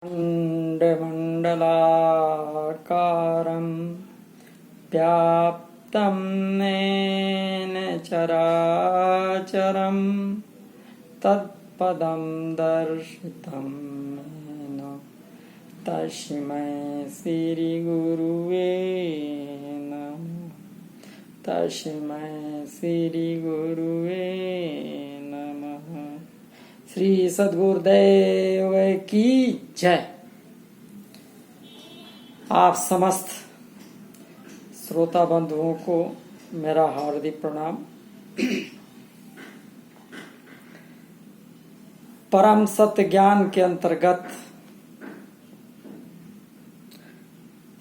अण्डमण्डलाकारं व्याप्तं येन चराचरं तत्पदं दर्शितं येन तस्मै श्रीगुरुवे नमः। तस्मै श्रीगुरुवे नमः। श्री सद्गुरुदेव की जय। आप समस्त श्रोता बंधुओं को मेरा हार्दिक प्रणाम। परम सत्य ज्ञान के अंतर्गत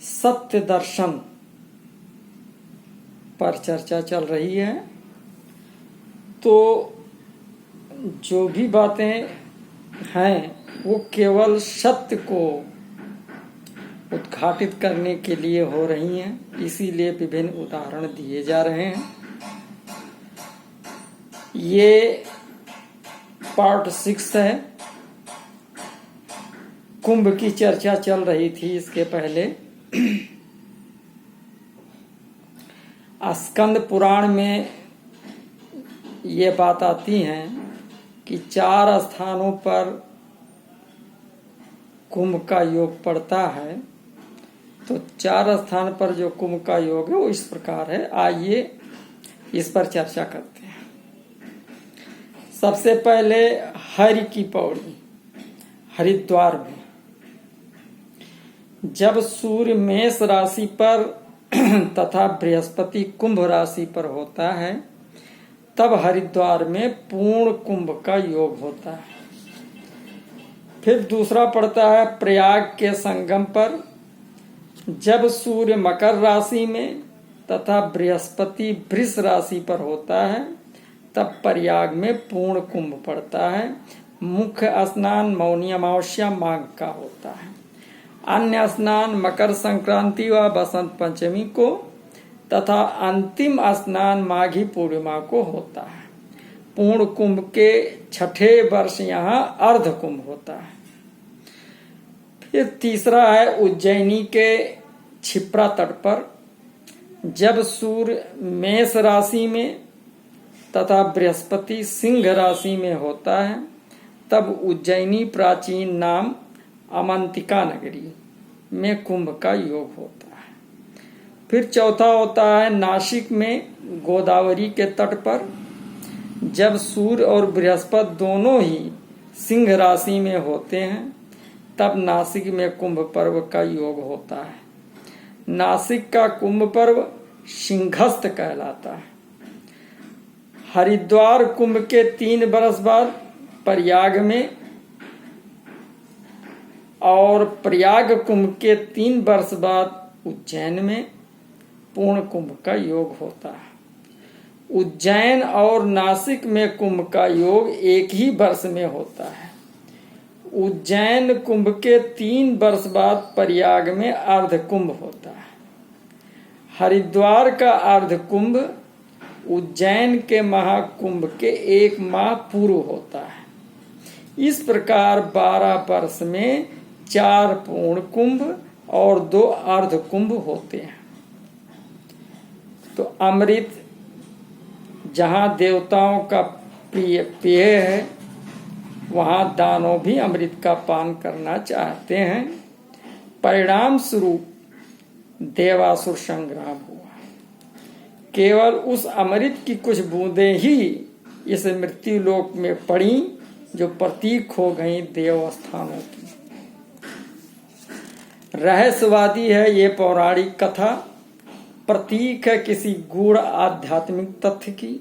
सत्य दर्शन पर चर्चा चल रही है। तो जो भी बातें हैं वो केवल सत्य को उद्घाटित करने के लिए हो रही हैं, इसीलिए विभिन्न उदाहरण दिए जा रहे हैं। ये पार्ट 6 है। कुंभ की चर्चा चल रही थी इसके पहले। स्कंद पुराण में ये बात आती है कि 4 स्थानों पर कुंभ का योग पड़ता है। तो 4 स्थान पर जो कुंभ का योग है वो इस प्रकार है। आइए इस पर चर्चा करते हैं। सबसे पहले हरि की पौड़ी हरिद्वार में। जब सूर्य मेष राशि पर तथा बृहस्पति कुंभ राशि पर होता है तब हरिद्वार में पूर्ण कुंभ का योग होता है। फिर दूसरा पड़ता है प्रयाग के संगम पर। जब सूर्य मकर राशि में तथा बृहस्पति वृष राशि पर होता है तब प्रयाग में पूर्ण कुंभ पड़ता है। मुख्य स्नान मौनी अमावस्या माघ का होता है। अन्य स्नान मकर संक्रांति व बसंत पंचमी को तथा अंतिम स्नान माघी पूर्णिमा को होता है। पूर्ण कुंभ के 6ठे वर्ष यहाँ अर्ध कुंभ होता है। फिर तीसरा है उज्जैनी के क्षिप्रा तट पर। जब सूर्य मेष राशि में तथा बृहस्पति सिंह राशि में होता है तब उज्जैनी प्राचीन नाम अमंतिका नगरी में कुंभ का योग होता है। फिर चौथा होता है नासिक में गोदावरी के तट पर। जब सूर्य और बृहस्पति दोनों ही सिंह राशि में होते हैं तब नासिक में कुंभ पर्व का योग होता है। नासिक का कुंभ पर्व सिंहस्थ कहलाता है। हरिद्वार कुंभ के 3 वर्ष बाद प्रयाग में और प्रयाग कुंभ के 3 वर्ष बाद उज्जैन में पूर्ण कुंभ का योग होता है। उज्जैन और नासिक में कुंभ का योग एक ही वर्ष में होता है। उज्जैन कुंभ के 3 वर्ष बाद प्रयाग में अर्ध कुंभ होता है। हरिद्वार का अर्ध कुंभ उज्जैन के महाकुंभ के 1 माह पूर्व होता है। इस प्रकार 12 वर्ष में 4 पूर्ण कुंभ और 2 अर्ध कुंभ होते हैं। तो अमृत जहाँ देवताओं का प्रिय पेय है वहाँ दानव भी अमृत का पान करना चाहते हैं। परिणाम स्वरूप देवासुर संग्राम हुआ। केवल उस अमृत की कुछ बूंदें ही इस मृत्यु लोक में पड़ी जो प्रतीक हो गई देव स्थानों की। रहस्यवादी है ये पौराणिक कथा। प्रतीक है किसी गूढ़ आध्यात्मिक तथ्य की।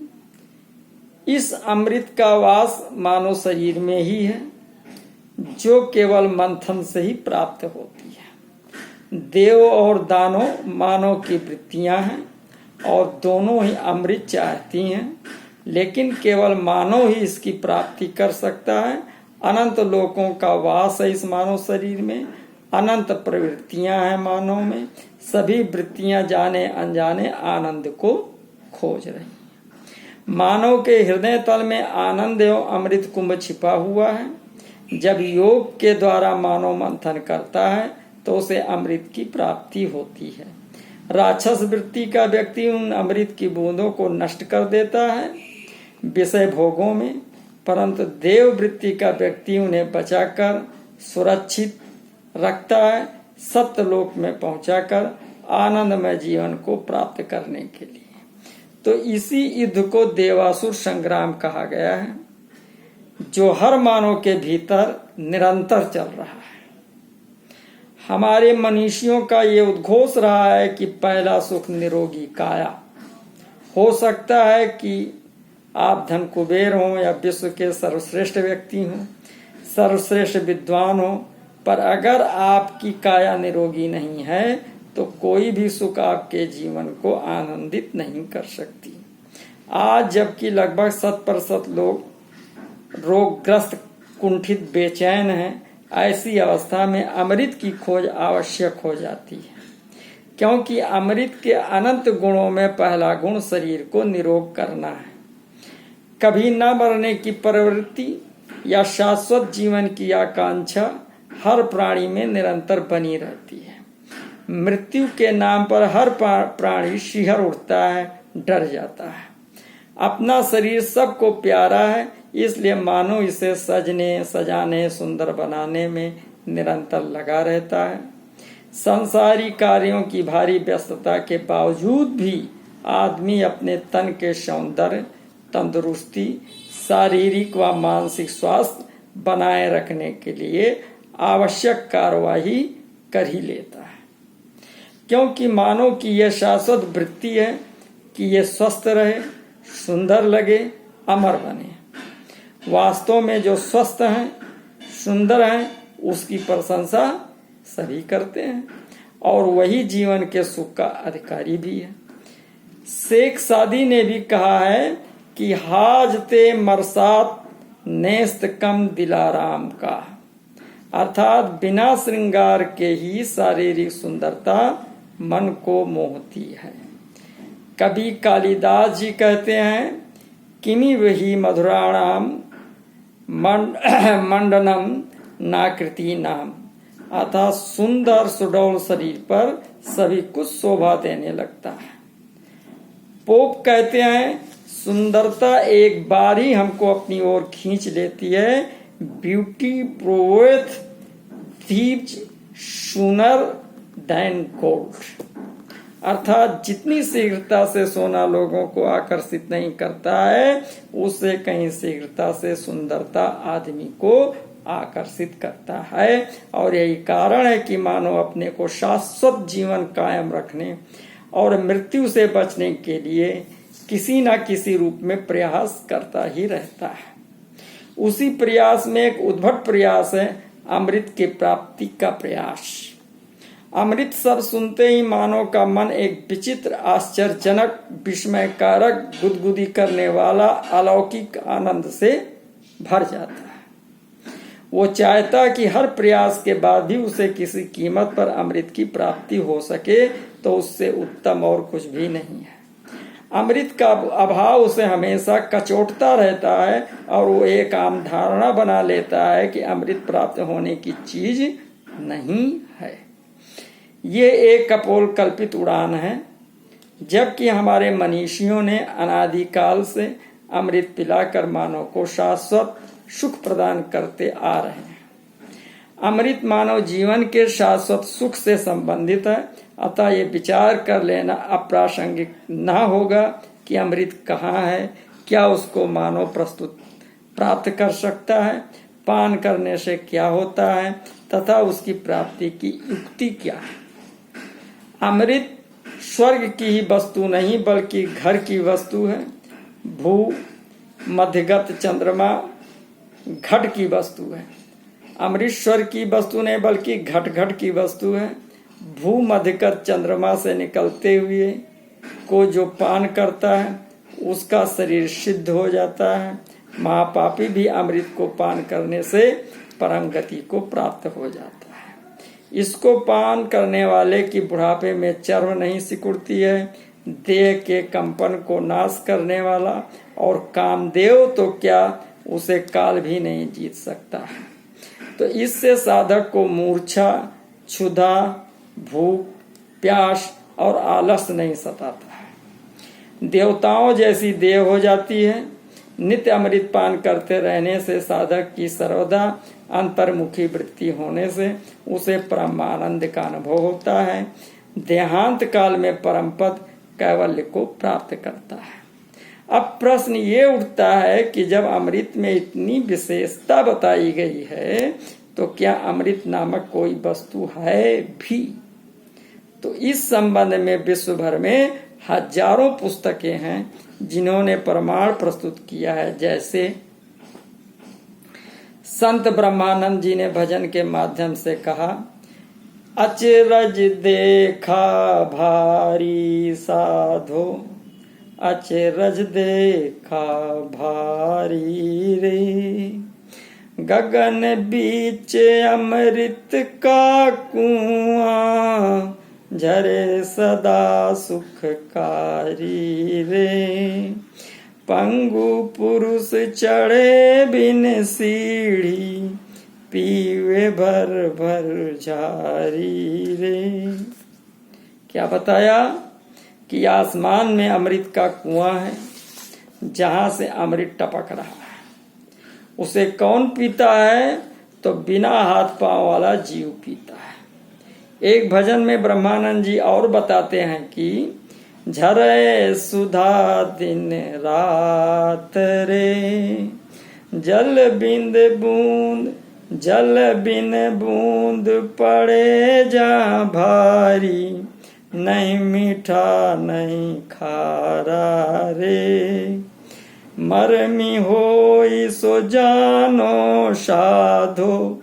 इस अमृत का वास मानव शरीर में ही है जो केवल मंथन से ही प्राप्त होती है। देव और दानव मानव की वृत्तियां हैं और दोनों ही अमृत चाहती हैं, लेकिन केवल मानव ही इसकी प्राप्ति कर सकता है। अनंत लोकों का वास है इस मानव शरीर में। अनंत प्रवृत्तियां हैं मानव में। सभी वृत्तियां जाने अनजाने आनंद को खोज रही हैं। मानव के हृदय तल में आनंद एवं अमृत कुंभ छिपा हुआ है। जब योग के द्वारा मानव मंथन करता है तो उसे अमृत की प्राप्ति होती है। राक्षस वृत्ति का व्यक्ति उन अमृत की बूंदों को नष्ट कर देता है विषय भोगों में, परंतु देव वृत्ति का व्यक्ति उन्हें बचाकर सुरक्षित रखता है, सत्यलोक में पहुंचाकर आनंदमय जीवन को प्राप्त करने के लिए। तो इसी युद्ध को देवासुर संग्राम कहा गया है, जो हर मानव के भीतर निरंतर चल रहा है। हमारे मनीषियों का ये उद्घोष रहा है कि पहला सुख निरोगी काया। हो सकता है कि आप धन कुबेर हों या विश्व के सर्वश्रेष्ठ व्यक्ति हों, सर्वश्रेष्ठ विद्वान हों, पर अगर आपकी काया निरोगी नहीं है तो कोई भी सुख आपके जीवन को आनंदित नहीं कर सकती। आज जबकि लगभग 100% लोग रोगग्रस्त, कुंठित, बेचैन हैं, ऐसी अवस्था में अमृत की खोज आवश्यक हो जाती है, क्योंकि अमृत के अनंत गुणों में पहला गुण शरीर को निरोग करना है। कभी न मरने की प्रवृत्ति या शाश्वत जीवन की आकांक्षा हर प्राणी में निरंतर बनी रहती है। मृत्यु के नाम पर हर प्राणी शिहर उठता है, डर जाता है। अपना शरीर सबको प्यारा है, इसलिए मानो इसे सजने, सजाने, सुंदर बनाने में निरंतर लगा रहता है। संसारी कार्यों की भारी व्यस्तता के बावजूद भी आदमी अपने तन के सौंदर्य, तंदुरुस्ती, शारीरिक व मानसिक स्वास्थ्य बनाए रखने के लिए आवश्यक कार्यवाही कर ही लेता है, क्योंकि मानव की यह शाश्वत वृत्ति है कि यह स्वस्थ रहे, सुंदर लगे, अमर बने। वास्तव में जो स्वस्थ हैं, सुंदर हैं, उसकी प्रशंसा सभी करते हैं और वही जीवन के सुख का अधिकारी भी है। शेख सादी ने भी कहा है कि हाजते मरसात नेस्त कम दिलाराम का, अर्थात बिना श्रृंगार के ही शारीरिक सुंदरता मन को मोहती है। कवि कालिदास जी कहते हैं, किमि वही मधुराणाम मंडनम नाकृति नाम, अर्थात सुंदर सुडौल शरीर पर सभी कुछ शोभा देने लगता है। पोप कहते हैं, सुंदरता एक बार ही हमको अपनी ओर खींच लेती है। Beauty provoketh thieves sooner than gold, अर्थात जितनी शीघ्रता से सोना लोगों को आकर्षित नहीं करता है, उससे कहीं शीघ्रता से सुंदरता आदमी को आकर्षित करता है। और यही कारण है कि मानव अपने को शाश्वत जीवन कायम रखने और मृत्यु से बचने के लिए किसी न किसी रूप में प्रयास करता ही रहता है। उसी प्रयास में एक उद्भट प्रयास है अमृत की प्राप्ति का प्रयास। अमृत शब्द सुनते ही मानव का मन एक विचित्र, आश्चर्यजनक, विस्मयकारक, गुदगुदी करने वाला अलौकिक आनंद से भर जाता है। वो चाहता कि हर प्रयास के बाद भी उसे किसी कीमत पर अमृत की प्राप्ति हो सके, तो उससे उत्तम और कुछ भी नहीं है। अमृत का अभाव उसे हमेशा कचोटता रहता है और वो एक आम धारणा बना लेता है कि अमृत प्राप्त होने की चीज नहीं है। ये एक कपोल कल्पित उड़ान है, जबकि हमारे मनीषियों ने अनादिकाल से अमृत पिलाकर मानव को शाश्वत सुख प्रदान करते आ रहे हैं। अमृत मानव जीवन के शाश्वत सुख से संबंधित है, अतः ये विचार कर लेना अप्रासंगिक न होगा कि अमृत कहाँ है, क्या उसको मानव प्राप्त कर सकता है, पान करने से क्या होता है तथा उसकी प्राप्ति की युक्ति क्या है। अमृत स्वर्ग की ही वस्तु नहीं बल्कि घर की वस्तु है। भू मध्यगत चंद्रमा घट की वस्तु है। अमृत स्वर्ग की वस्तु नहीं बल्कि घट घट की वस्तु है। भू मध्यगत चंद्रमा से निकलते हुए को जो पान करता है उसका शरीर सिद्ध हो जाता है। महापापी भी अमृत को पान करने से परम गति को प्राप्त हो जाता है। इसको पान करने वाले की बुढ़ापे में चर्म नहीं सिकुड़ती है। देह के कंपन को नाश करने वाला और कामदेव तो क्या, उसे काल भी नहीं जीत सकता है। तो इससे साधक को मूर्छा, क्षुधा, भूख, प्यास और आलस नहीं सताता है। देवताओं जैसी देह हो जाती है। नित्य अमृत पान करते रहने से साधक की सर्वदा अंतर्मुखी वृत्ति होने से उसे परमानंद का अनुभव होता है। देहांत काल में परम पद कैवल्य को प्राप्त करता है। अब प्रश्न ये उठता है कि जब अमृत में इतनी विशेषता बताई गई है तो क्या अमृत नामक कोई वस्तु है भी? तो इस संबंध में विश्व भर में हजारों पुस्तकें हैं जिन्होंने प्रमाण प्रस्तुत किया है। जैसे संत ब्रह्मानंद जी ने भजन के माध्यम से कहा, अचरज देखा भारी साधो, अचरज देखा भारी रे, गगन बीच अमृत का कुआं, झरे सदा सुखकारी रे, पंगु पुरुष चढ़े बिन सीढ़ी, पीवे भर भर झारी रे। क्या बताया कि आसमान में अमृत का कुआं है जहां से अमृत टपक रहा है। उसे कौन पीता है? तो बिना हाथ पांव वाला जीव पीता है। एक भजन में ब्रह्मानंद जी और बताते हैं कि झरे सुधा दिन रात रे, जल बिंद बूंद, जल बिन बूंद पड़े जा भारी, नहीं मीठा नहीं खारा रे, मरमी होई सो जानो साधो,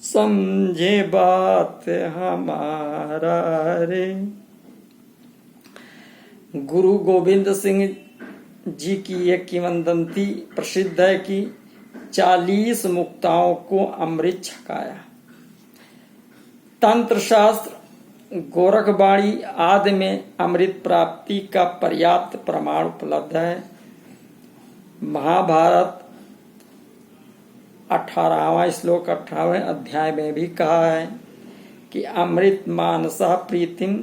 समझे बात हमारा रे। गुरु गोविंद सिंह जी की एक किंवदंती प्रसिद्ध है कि 40 मुक्ताओं को अमृत छकाया। तंत्र शास्त्र, गोरखवाणी आदि में अमृत प्राप्ति का पर्याप्त प्रमाण उपलब्ध है। महाभारत 18वां श्लोक 18वें अध्याय में भी कहा है कि अमृत मानसा प्रीतिम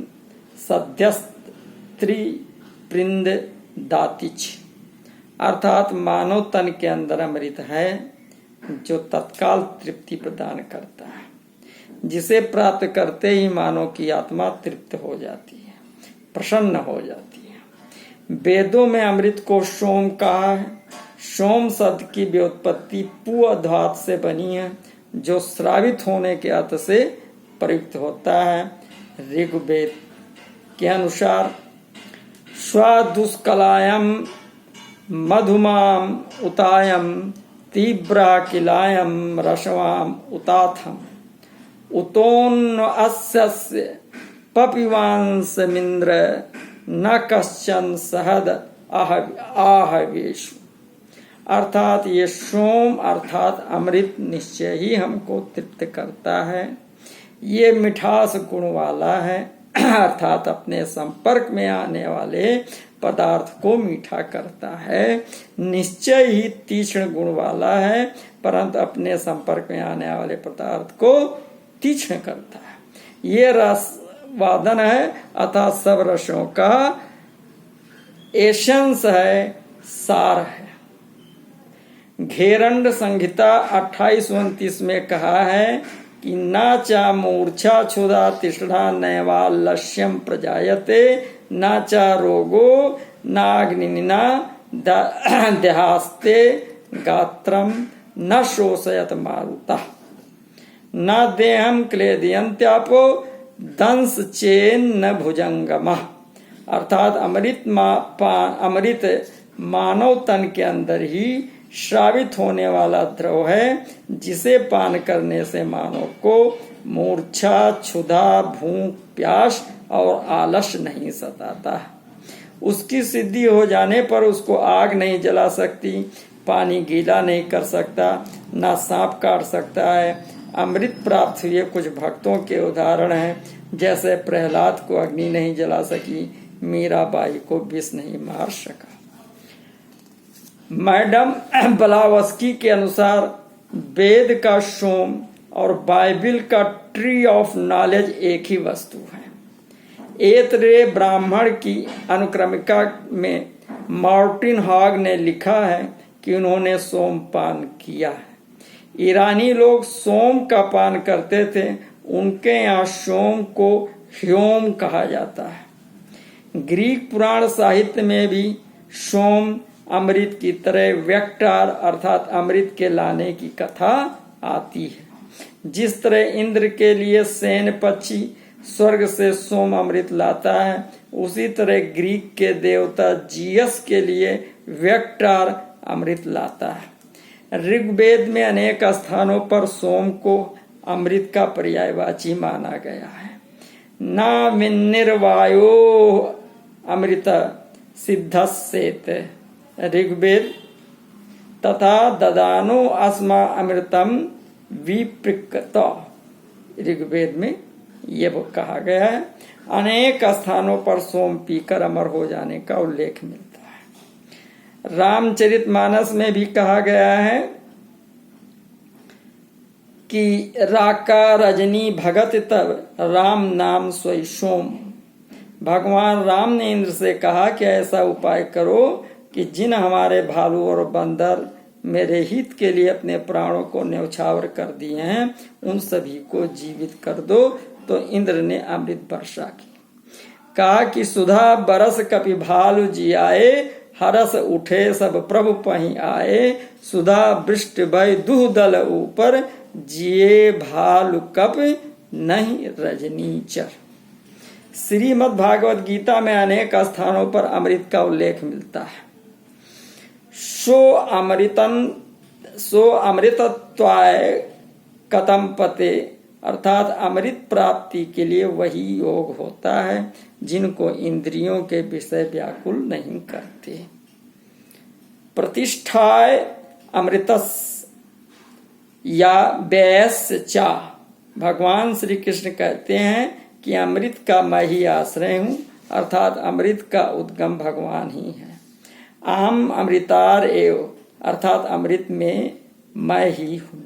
सद्यस्त्री प्रिंद दातिच, अर्थात मानव तन के अंदर अमृत है जो तत्काल तृप्ति प्रदान करता है, जिसे प्राप्त करते ही मानव की आत्मा तृप्त हो जाती है, प्रसन्न हो जाती है। वेदों में अमृत को सोम कहा है। सोम शब्द की व्युत्पत्ति पू धातु से बनी है जो श्रावित होने के अर्थ से प्रयुक्त होता है। ऋग्वेद के अनुसार स्वादुष्कलायम मधुमाम उतायम तीव्रा किलायम रसवाम उताथम उतोन्न अस्यस्य पपिवांसमिंद्र न कश्चन सहद आहवेशु, अर्थात ये सोम अर्थात अमृत निश्चय ही हमको तृप्त करता है। ये मिठास गुण वाला है, अर्थात अपने संपर्क में आने वाले पदार्थ को मीठा करता है। निश्चय ही तीक्ष्ण गुण वाला है, परंतु अपने संपर्क में आने वाले पदार्थ को तीक्ष्ण करता है। ये रस वादन है, अर्थात सब रसों का एसेंस है, सार है। घेरंड संहिता 28-29 में कहा है कि नाचा मूर्छा क्षुधा तिष्ठा नैवा लक्ष्यम प्रजायते, नाचा रोगो नाग्निना देहास्ते गात्रम न शोषयत मारुता, न देहम क्लेदयन्त्यापो दंस चेन न भुजंगम, अर्थात अमृत मानव तन के अंदर ही श्रावित होने वाला द्रव है, जिसे पान करने से मानव को मूर्छा, क्षुधा, भूख, प्यास और आलस नहीं सताता। उसकी सिद्धि हो जाने पर उसको आग नहीं जला सकती, पानी गीला नहीं कर सकता, ना सांप काट सकता है। अमृत प्राप्त हुए कुछ भक्तों के उदाहरण हैं, जैसे प्रहलाद को अग्नि नहीं जला सकी, मीराबाई को विष नहीं मार सका। मैडम ब्लावस्की के अनुसार वेद का सोम और बाइबिल का ट्री ऑफ नॉलेज एक ही वस्तु है। एतरे ब्राह्मण की अनुक्रमिका में मार्टिन हॉग ने लिखा है कि उन्होंने सोम पान किया है। ईरानी लोग सोम का पान करते थे, उनके यहाँ सोम को ह्योम कहा जाता है। ग्रीक पुराण साहित्य में भी सोम अमृत की तरह व्यक्टार अर्थात अमृत के लाने की कथा आती है। जिस तरह इंद्र के लिए सेन पक्षी स्वर्ग से सोम अमृत लाता है, उसी तरह ग्रीक के देवता जियस के लिए व्यक्टार अमृत लाता है। ऋग्वेद में अनेक स्थानों पर सोम को अमृत का पर्यायवाची माना गया है। न विनिर्वायो अमृत सिद्धस्येत ऋग्वेद तथा ददानो अस्मा अमृतम विप्रक्त ऋग्वेद में ये कहा गया है। अनेक स्थानों पर सोम पीकर अमर हो जाने का उल्लेख मिलता है। रामचरितमानस में भी कहा गया है कि राका रजनी भगत तब राम नाम स्वयं सोम। भगवान राम ने इंद्र से कहा कि ऐसा उपाय करो कि जिन हमारे भालू और बंदर मेरे हित के लिए अपने प्राणों को न्यौछावर कर दिए हैं, उन सभी को जीवित कर दो। तो इंद्र ने अमृत वर्षा की। कहा कि सुधा बरस कपि भालु जियाए, हरस उठे सब प्रभु पहीं आए। सुधा वृष्टि भय दुह दल ऊपर, जिए भालु कप नहीं रजनीचर। श्रीमद् भागवत गीता में अनेक स्थानों पर अमृत का उल्लेख मिलता है। सो अमृतत्वाय कतम पते अर्थात अमृत प्राप्ति के लिए वही योग होता है जिनको इंद्रियों के विषय व्याकुल नहीं करते। प्रतिष्ठाय अमृतस या व्ययस्य चा। भगवान श्री कृष्ण कहते हैं कि अमृत का मैं ही आश्रय हूं, अर्थात अमृत का उद्गम भगवान ही है। अहम अमृतार एव अर्थात अमृत में मैं ही हूं।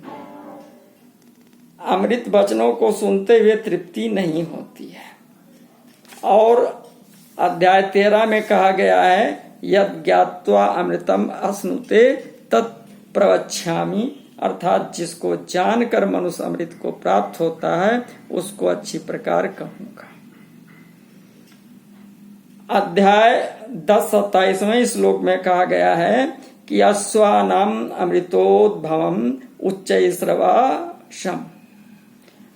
अमृत वचनों को सुनते हुए तृप्ति नहीं होती है। और अध्याय 13 में कहा गया है यद ज्ञात्वा अमृतम अश्नुते तत्प्रवक्ष्यामि अर्थात जिसको जानकर मनुष्य अमृत को प्राप्त होता है उसको अच्छी प्रकार कहूंगा। अध्याय 10-27वें श्लोक में कहा गया है कि अश्वानाम अमृतोद्भवम उच्चैश्रवाशम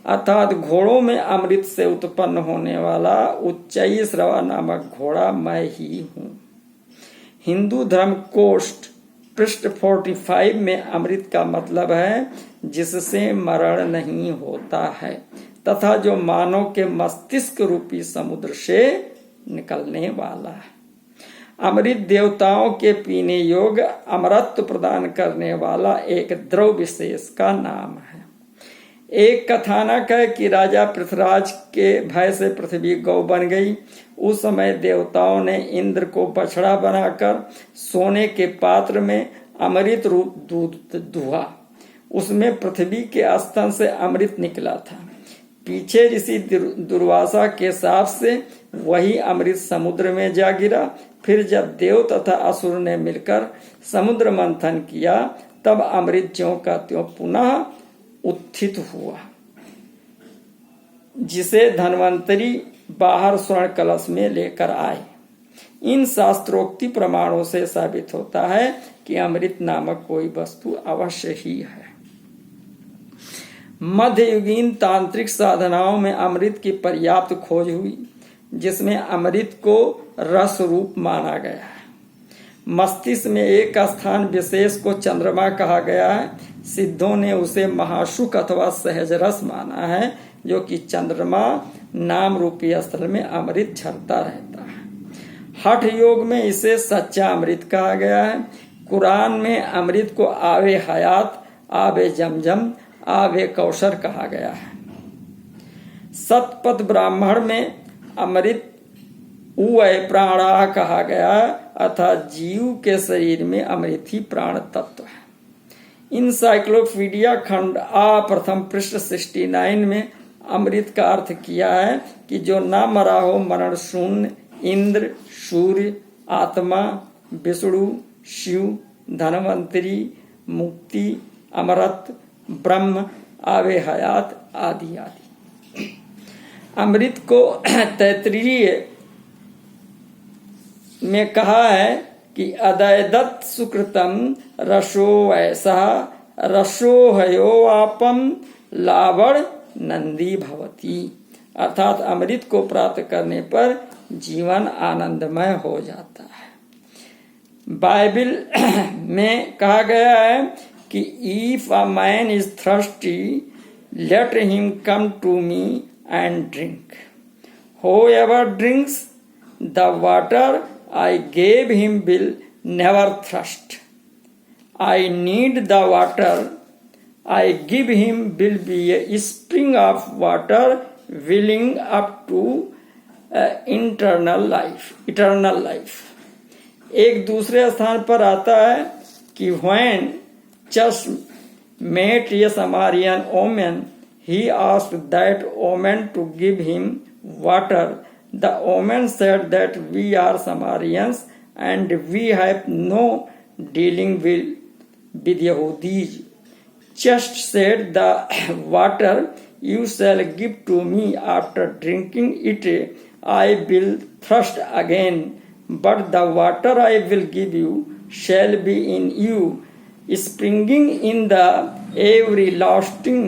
अर्थात घोड़ों में अमृत से उत्पन्न होने वाला उच्चैश्रवा नामक घोड़ा मैं ही हूं। हिंदू धर्म कोष्ठ पृष्ठ 45 में अमृत का मतलब है जिससे मरण नहीं होता है तथा जो मानव के मस्तिष्क रूपी समुद्र से निकलने वाला है। अमृत देवताओं के पीने योग्य अमरत्व प्रदान करने वाला एक द्रव विशेष का नाम है। एक कथानक है कि राजा पृथ्वीराज के भय से पृथ्वी गौ बन गई। उस समय देवताओं ने इंद्र को बछड़ा बनाकर सोने के पात्र में अमृत रूप दूध दुहा। उसमें पृथ्वी के स्तन से अमृत निकला था। पीछे ऋषि दुर्वासा के शाप से वही अमृत समुद्र में जा गिरा। फिर जब देव तथा असुर ने मिलकर समुद्र मंथन किया तब अमृत ज्यों का त्यों पुनः उत्थित हुआ, जिसे धन्वंतरी बाहर स्वर्ण कलश में लेकर आए। इन शास्त्रोक्ति प्रमाणों से साबित होता है कि अमृत नामक कोई वस्तु अवश्य ही है। मध्ययुगीन तांत्रिक साधनाओं में अमृत की पर्याप्त खोज हुई, जिसमें अमृत को रस रूप माना गया है। मस्तिष्क में एक स्थान विशेष को चंद्रमा कहा गया है। सिद्धों ने उसे महासुख अथवा सहज रस माना है, जो कि चंद्रमा नाम रूपी स्थल में अमृत झरता रहता है। हठ योग में इसे सच्चा अमृत कहा गया है। कुरान में अमृत को आवे हयात, आवे जमजम, आवे कौशर कहा गया है। सतपथ ब्राह्मण में अमृत उवय प्राणा कहा गया, अर्थात जीव के शरीर में अमृत ही प्राण तत्व है। इंसाइक्लोपीडिया खंड आ प्रथम पृष्ठ 69 में अमृत का अर्थ किया है कि जो ना मरा हो, मरण शून्य, इंद्र, सूर्य, आत्मा, विष्णु, शिव, धनवंतरी, मुक्ति, अमरत्व, ब्रह्म, आवे हयात आदि आदि। अमृत को तैत्तिरीय में कहा है कि अदयदत् सुकृतम रसो ऐसा रसो हयोवापम लावण नंदी भवती, अर्थात अमृत को प्राप्त करने पर जीवन आनंदमय हो जाता है। बाइबल में कहा गया है कि if a man is thirsty let him come to me and drink, whoever drinks the water I gave him will never thirst. I need the water I give him will be a spring of water welling up to eternal life. एक दूसरे स्थान पर आता है कि when just met a Samaritan woman, he asked that woman to give him water. The woman said that we are Samaritans and we have no dealing with Yahudis. Just said the water you shall give to me, after drinking it I will thirst again, but the water I will give you shall be in you, springing in the everlasting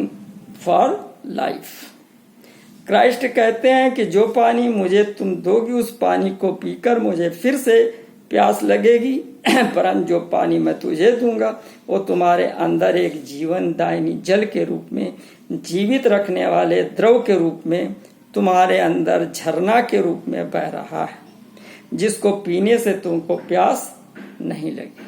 for life. Christ कहते हैं कि जो पानी मुझे तुम दोगी उस पानी को पीकर मुझे फिर से प्यास लगेगी, परंतु जो पानी मैं तुझे दूंगा वो तुम्हारे अंदर एक जीवनदायिनी जल के रूप में, जीवित रखने वाले द्रव के रूप में, तुम्हारे अंदर झरना के रूप में बह रहा है, जिसको पीने से तुमको प्यास नहीं लगी।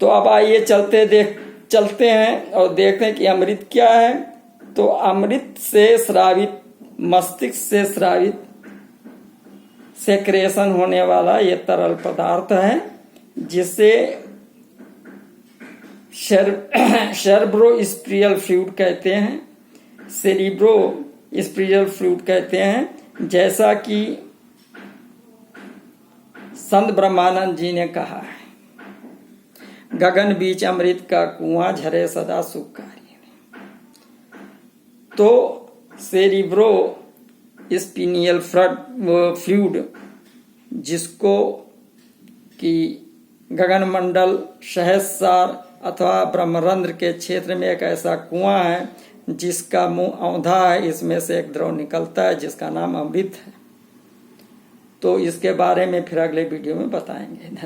तो अब आइए चलते हैं और देखते हैं कि अमृत क्या है। तो अमृत से स्रावित, मस्तिष्क से स्रावित, सेक्रेशन होने वाला ये तरल पदार्थ है, जिसे सेरेब्रो स्पिरिचुअल फ्लूइड कहते हैं, सेरिब्रो स्पिरिचुअल फ्लूइड कहते हैं, जैसा कि संत ब्रह्मानंद जी ने कहा है, गगन बीच अमृत का कुआं झरे सदा सुखकारी। तो सेरिब्रो स्पिनियल फ्लूइड, जिसको कि गगनमंडल, सहस्रार अथवा ब्रह्मरंध्र के क्षेत्र में एक ऐसा कुआं है जिसका मुंह औंधा है, इसमें से एक द्रव निकलता है जिसका नाम अमृत है। तो इसके बारे में फिर अगले वीडियो में बताएंगे। धन्यवाद।